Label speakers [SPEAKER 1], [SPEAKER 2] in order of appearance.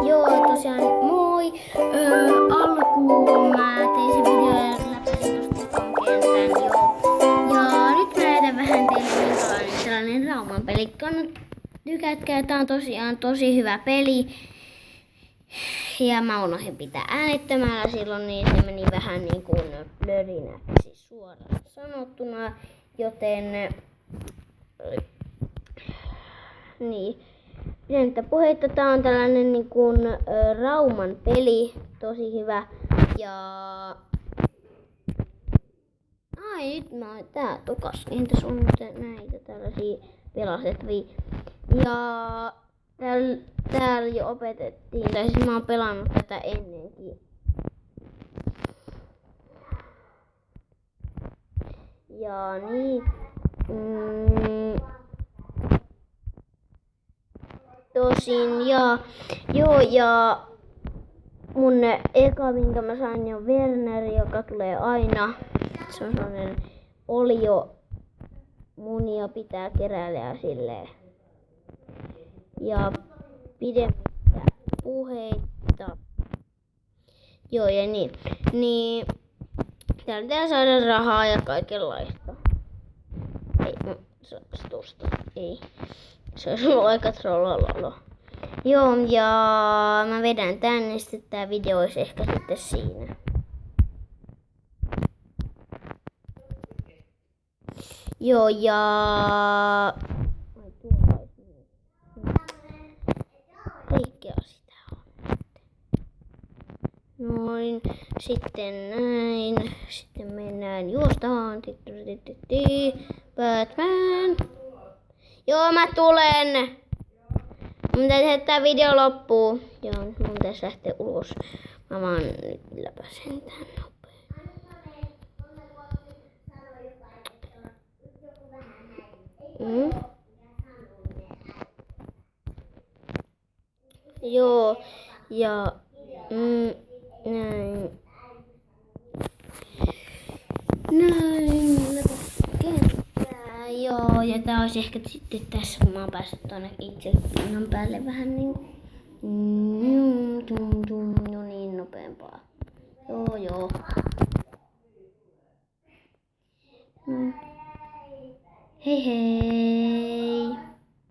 [SPEAKER 1] Joo, tosiaan moi. Alkuun mä tein sen videon ja läpäisin tosta ekan kentän. Joo. Ja nyt mä näytän vähän teille minkälainen tällainen Rauman peli. Tykätkää, tää on tosiaan tosi hyvä peli. Ja mä unohdin pitää äänettömällä silloin, niin se meni vähän niin kuin lörinäksi suoraan sanottuna. Joten niin. Pidemmittä puheitta, tää on tällainen niin kuin Rauman peli, tosi hyvä. Ja ai nyt tää tokas, entäs on näitä tällaisia pelastettavia. Ja täällä jo opetettiin, tai siis mä oon pelannut tätä ennenkin. Ja niin. Tosin ja mun eka minkä mä sain on Werner, joka tulee aina. Se on sellainen olio munia pitää keräillä ja silleen. Ja pidemmittä puheitta. Joo ja niin täällä pitää saada rahaa ja kaikenlaista. Ei, saaks tosta? Ei. Se olisi ollut aika trollololo. Joo, ja mä vedän tänne, sitten tää video olisi ehkä sitten siinä. Joo, ja kaikkea sitä on. Noin, sitten näin, sitten mennään juostaan. Batman. Joo, mä tulen. Mun täytyy tehdä tää video loppuu. Joo, mun täytyy lähteä ulos. Mä vaan nyt läpäsen tän nopein. Joo, ja näin. Joo, ja tää olisi ehkä sitten tässä, kun mä oon päässyt tonne itse pinnan päälle vähän no niin nopeampaa. Joo. Hei hei.